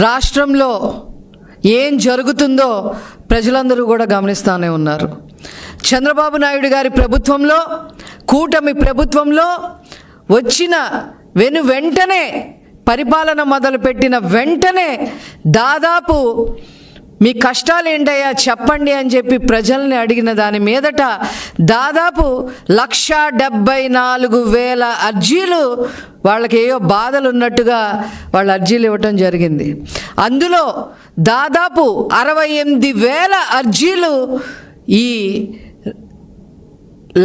రాష్ట్రంలో ఏం జరుగుతుందో ప్రజలందరూ కూడా గమనిస్తూనే ఉన్నారు. చంద్రబాబు నాయుడు గారి ప్రభుత్వంలో, కూటమి ప్రభుత్వంలో వచ్చిన వెంటనే పరిపాలన మొదలుపెట్టిన వెంటనే దాదాపు మీ కష్టాలు ఏంటయ్యా చెప్పండి అని చెప్పి ప్రజల్ని అడిగిన దాని మీదట దాదాపు 1,74,000 అర్జీలు, వాళ్ళకి ఏవో బాధలు ఉన్నట్టుగా వాళ్ళ అర్జీలు ఇవ్వటం జరిగింది. అందులో దాదాపు 68,000 అర్జీలు ఈ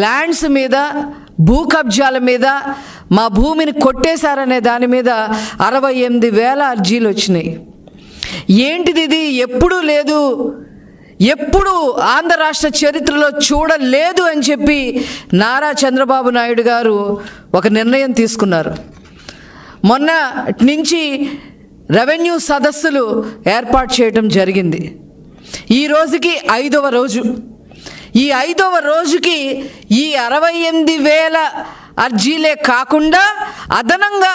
ల్యాండ్స్ మీద, భూ కబ్జాల మీద, మా భూమిని కొట్టేశారనే దాని మీద 68,000 అర్జీలు వచ్చినాయి. ఏంటిది ఇది? ఎప్పుడూ లేదు, ఎప్పుడు ఆంధ్ర రాష్ట్ర చరిత్రలో చూడలేదు అని చెప్పి నారా చంద్రబాబు నాయుడు గారు ఒక నిర్ణయం తీసుకున్నారు. మొన్న నుంచి రెవెన్యూ సదస్సులు ఏర్పాటు చేయడం జరిగింది. ఈ రోజుకి 5వ రోజు. ఈ 5వ రోజుకి ఈ 68,000 అర్జీలే కాకుండా అదనంగా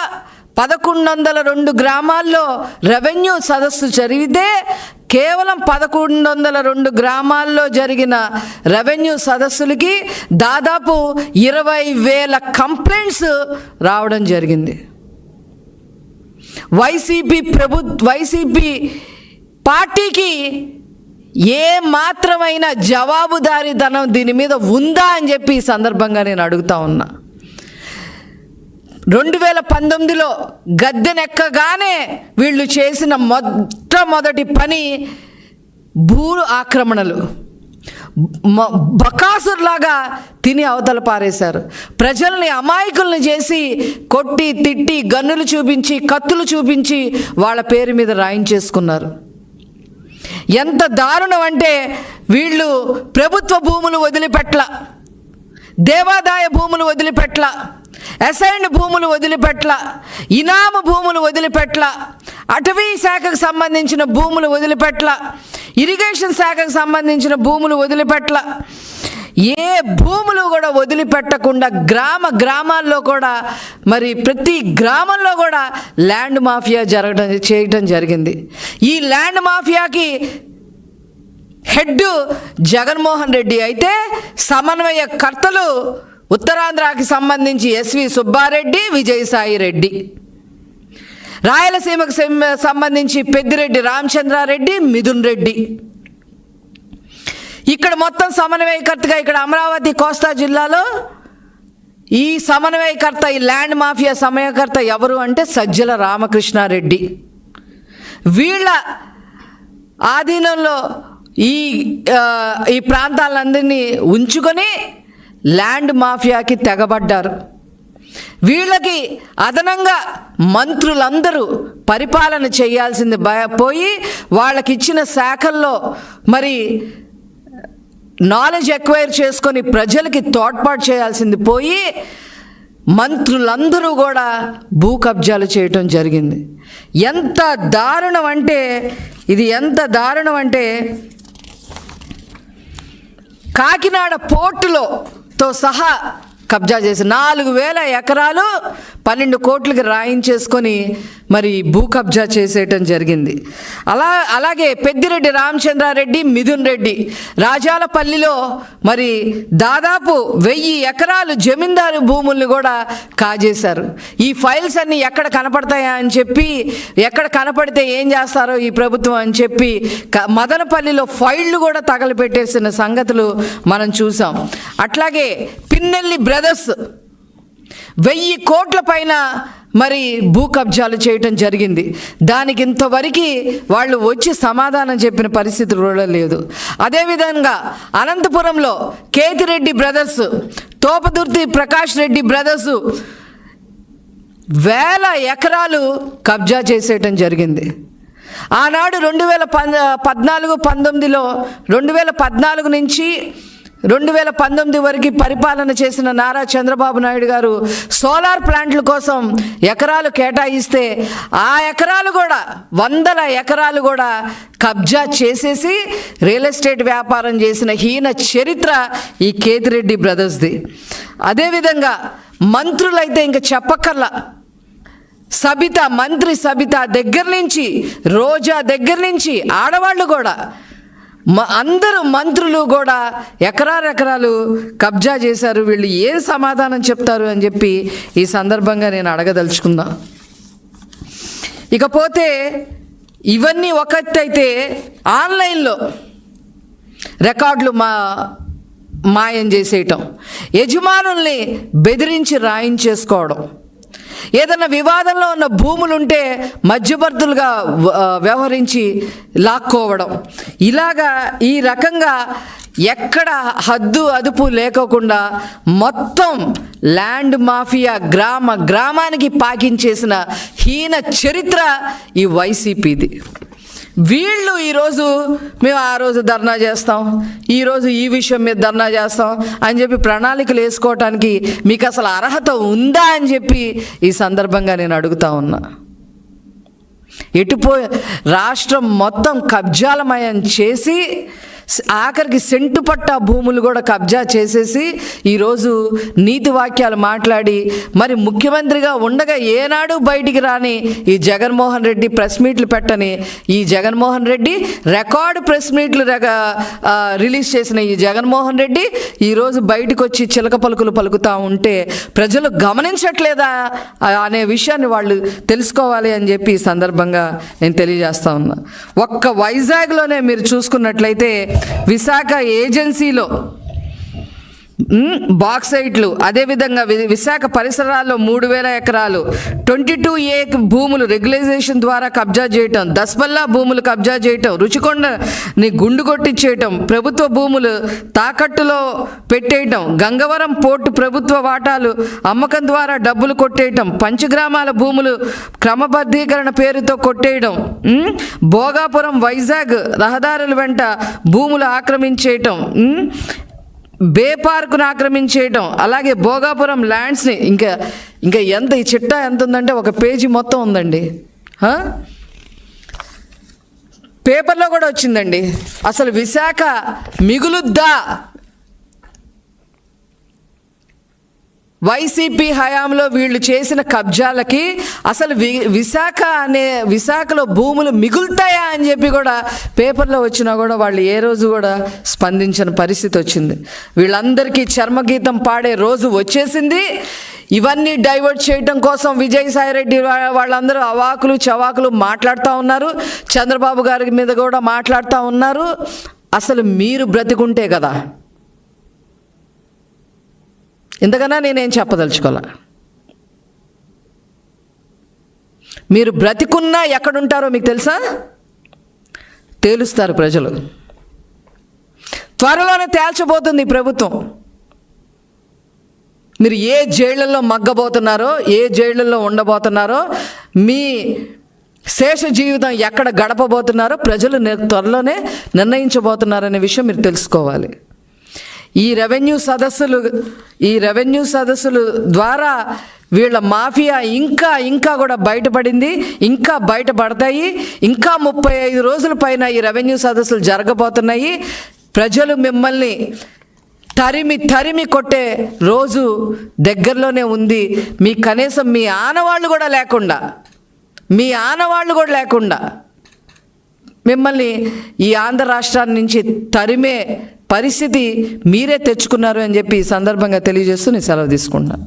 1,102 గ్రామాల్లో రెవెన్యూ సదస్సు జరిగితే కేవలం 1,102 గ్రామాల్లో జరిగిన రెవెన్యూ సదస్సులకి దాదాపు 20,000 కంప్లైంట్స్ రావడం జరిగింది. వైసీపీ పార్టీకి ఏ మాత్రమైన జవాబుదారీతనం దీని మీద ఉందా అని చెప్పి ఈ సందర్భంగా నేను అడుగుతా ఉన్నా. 2019లో గద్దెనెక్కగానే వీళ్ళు చేసిన మొట్టమొదటి పని భూ ఆక్రమణలు. బకాసుర్లాగా తిని అవతల పారేశారు. ప్రజల్ని అమాయకుల్ని చేసి కొట్టి, తిట్టి, గన్నులు చూపించి, కత్తులు చూపించి వాళ్ళ పేరు మీద రాయించేసుకున్నారు. ఎంత దారుణం అంటే వీళ్ళు ప్రభుత్వ భూములు వదిలిపెట్ల, దేవాదాయ భూములు వదిలిపెట్ల, అసైన్డ్ భూములు వదిలిపెట్ల, ఇనాము భూములు వదిలిపెట్ల, అటవీ శాఖకు సంబంధించిన భూములు వదిలిపెట్ల, ఇరిగేషన్ శాఖకు సంబంధించిన భూములు వదిలిపెట్ల, ఏ భూములు కూడా వదిలిపెట్టకుండా గ్రామాల్లో కూడా, మరి ప్రతి గ్రామంలో కూడా ల్యాండ్ మాఫియా చేయటం జరిగింది. ఈ ల్యాండ్ మాఫియాకి హెడ్ జగన్మోహన్ రెడ్డి అయితే సమన్వయకర్తలు ఉత్తరాంధ్రకి సంబంధించి ఎస్వి సుబ్బారెడ్డి, విజయసాయి రెడ్డి, రాయలసీమకు సంబంధించి పెద్దిరెడ్డి రామచంద్రారెడ్డి, మిథున్ రెడ్డి. ఇక్కడ మొత్తం సమన్వయకర్తగా ఇక్కడ అమరావతి కోస్తా జిల్లాలో ఈ సమన్వయకర్త, ఈ ల్యాండ్ మాఫియా సమన్వయకర్త ఎవరు అంటే సజ్జల రామకృష్ణారెడ్డి. వీళ్ళ ఆధీనంలో ఈ ప్రాంతాలందరినీ ఉంచుకొని ల్యాండ్ మాఫియాకి తెగబడ్డారు. వీళ్ళకి అదనంగా మంత్రులందరూ పరిపాలన చేయాల్సింది పోయి వాళ్ళకిచ్చిన శాఖల్లో మరి నాలెడ్జ్ ఎక్వైర్ చేసుకొని ప్రజలకి తోడ్పాటు చేయాల్సింది పోయి మంత్రులందరూ కూడా భూ కబ్జాలు చేయటం జరిగింది. ఎంత దారుణం అంటే ఎంత దారుణం అంటే కాకినాడ పోర్టుతో సహా కబ్జా చేసి 4,000 ఎకరాలు 12 కోట్లకి రాయించేసుకొని మరి భూ కబ్జా చేసేయటం జరిగింది. అలాగే పెద్దిరెడ్డి రామచంద్రారెడ్డి, మిథున్ రెడ్డి రాజాలపల్లిలో మరి దాదాపు 1000 ఎకరాలు జమీందారు భూముల్ని కూడా కాజేశారు. ఈ ఫైల్స్ అన్నీ ఎక్కడ కనపడతాయా అని చెప్పి, ఎక్కడ కనపడితే ఏం చేస్తారో ఈ ప్రభుత్వం అని చెప్పి మదనపల్లిలో ఫైళ్లు కూడా తగలపెట్టేసిన సంగతులు మనం చూసాం. అట్లాగే పిన్నెల్లి బ్రదర్స్ 1000 కోట్ల పైన మరి భూ కబ్జాలు చేయటం జరిగింది. దానికి ఇంతవరకు వాళ్ళు వచ్చి సమాధానం చెప్పిన పరిస్థితి కూడా లేదు. అదేవిధంగా అనంతపురంలో కేతిరెడ్డి బ్రదర్స్, తోపదుర్తి ప్రకాష్ రెడ్డి బ్రదర్స్ 1000 ఎకరాలు కబ్జా చేసేయటం జరిగింది. ఆనాడు 2014-19లో 2014 నుంచి 2019 వరకు పరిపాలన చేసిన నారా చంద్రబాబు నాయుడు గారు సోలార్ ప్లాంట్ల కోసం ఎకరాలు కేటాయిస్తే ఆ ఎకరాలు కూడా 100 ఎకరాలు కూడా కబ్జా చేసేసి రియల్ ఎస్టేట్ వ్యాపారం చేసిన హీన చరిత్ర ఈ కేతిరెడ్డి బ్రదర్స్ది. అదేవిధంగా మంత్రులైతే ఇంకా చెప్పక్కర్లా. సబిత, మంత్రి సబిత దగ్గర నుంచి, రోజా దగ్గర నుంచి ఆడవాళ్ళు కూడా అందరూ మంత్రులు కూడా ఎకరాలు కబ్జా చేశారు. వీళ్ళు ఏం సమాధానం చెప్తారు అని చెప్పి ఈ సందర్భంగా నేను అడగదలుచుకుందా. ఇకపోతే ఇవన్నీ ఒకటైతే ఆన్లైన్లో రికార్డులు మాయం చేసేయటం, యజమానుల్ని బెదిరించి రాయించేసుకోవడం, ఏదైనా వివాదంలో ఉన్న భూములుంటే మధ్యవర్తులుగా వ్యవహరించి లాక్కోవడం, ఇలాగా ఈ రకంగా ఎక్కడ హద్దు అదుపు లేకోకుండా మొత్తం ల్యాండ్ మాఫియా గ్రామానికి పాకించేసిన హీన చరిత్ర ఈ వైసీపీది. వీళ్ళు ఈరోజు మేము ఆ రోజు ధర్నా చేస్తాం, ఈరోజు ఈ విషయం మీద ధర్నా చేస్తాం అని చెప్పి ప్రణాళికలు వేసుకోవటానికి మీకు అసలు అర్హత ఉందా అని చెప్పి ఈ సందర్భంగా నేను అడుగుతా ఉన్నా. రాష్ట్రం మొత్తం కబ్జాలమయం చేసి ఆఖరికి సెంటు పట్టా భూములు కూడా కబ్జా చేసేసి ఈరోజు నీతి వాక్యాలు మాట్లాడి మరి ముఖ్యమంత్రిగా ఉండగా ఏనాడు బయటికి రాని ఈ జగన్మోహన్ రెడ్డి ప్రెస్ మీట్లు పెట్టని ఈ జగన్మోహన్ రెడ్డి రికార్డు ప్రెస్ మీట్లు రిలీజ్ చేసిన ఈ జగన్మోహన్ రెడ్డి ఈరోజు బయటకు వచ్చి చిలక పలుకులు పలుకుతూ ఉంటే ప్రజలు గమనించట్లేదా అనే విషయాన్ని వాళ్ళు తెలుసుకోవాలి అని చెప్పి ఈ సందర్భంగా నేను తెలియజేస్తా ఉన్నా. ఒక్క వైజాగ్లోనే మీరు చూసుకున్నట్లయితే విశాఖ ఏజెన్సీలో బాక్సైట్లు, అదేవిధంగా విశాఖ పరిసరాల్లో 3,000 ఎకరాలు 22A భూములు రెగ్యులైజేషన్ ద్వారా కబ్జా చేయటం, దస్పల్లా భూములు కబ్జా చేయటం, రుచికొండని గుండు కొట్టించేయటం, ప్రభుత్వ భూములు తాకట్టులో పెట్టేయటం, గంగవరం పోర్టు ప్రభుత్వ వాటాలు అమ్మకం ద్వారా డబ్బులు కొట్టేయటం, పంచగ్రామాల భూములు క్రమబద్ధీకరణ పేరుతో కొట్టేయడం, భోగాపురం వైజాగ్ రహదారుల వెంట భూములు ఆక్రమించేయటం, బే పార్కును ఆక్రమించేయటం, అలాగే భోగాపురం ల్యాండ్స్ని ఇంకా ఎంత ఈ చిట్టా ఎంత ఉందంటే ఒక పేజీ మొత్తం ఉందండి. పేపర్లో కూడా వచ్చిందండి. అసలు విశాఖ మిగులుద్దా? వైసీపీ హయాంలో వీళ్ళు చేసిన కబ్జాలకి అసలు విశాఖలో భూములు మిగులుతాయా అని చెప్పి కూడా పేపర్లో వచ్చినా కూడా వాళ్ళు ఏ రోజు కూడా స్పందించిన పరిస్థితి వచ్చింది. వీళ్ళందరికీ చర్మగీతం పాడే రోజు వచ్చేసింది. ఇవన్నీ డైవర్ట్ చేయటం కోసం విజయసాయిరెడ్డి వాళ్ళందరూ అవాకులు చవాకులు మాట్లాడుతూ ఉన్నారు. చంద్రబాబు గారి మీద కూడా మాట్లాడుతూ ఉన్నారు. అసలు మీరు బ్రతికుంటే కదా, ఇంతకన్నా నేనేం చెప్పదలుచుకోలే. మీరు బ్రతికున్నా ఎక్కడుంటారో మీకు తెలుసా? తేలుస్తారు ప్రజలు. త్వరలోనే తేల్చబోతుంది ఈ ప్రభుత్వం. మీరు ఏ జైళ్ళల్లో మగ్గబోతున్నారో, ఏ జైళ్ళల్లో ఉండబోతున్నారో, మీ శేష జీవితం ఎక్కడ గడపబోతున్నారో ప్రజలు త్వరలోనే నిర్ణయించబోతున్నారనే విషయం మీరు తెలుసుకోవాలి. ఈ రెవెన్యూ సదస్సులు ద్వారా వీళ్ళ మాఫియా ఇంకా కూడా బయటపడింది, ఇంకా బయటపడతాయి. ఇంకా 35 రోజుల పైన ఈ రెవెన్యూ సదస్సులు జరగబోతున్నాయి. ప్రజలు మిమ్మల్ని తరిమి కొట్టే రోజు దగ్గరలోనే ఉంది. మీ కనీసం మీ ఆనవాళ్ళు కూడా లేకుండా మిమ్మల్ని ఈ ఆంధ్ర రాష్ట్రాన్ని నుంచి తరిమే పరిస్థితి మీరే తెచ్చుకున్నారు అని చెప్పి ఈ సందర్భంగా తెలియజేస్తూ నేను సెలవు తీసుకుంటున్నాను.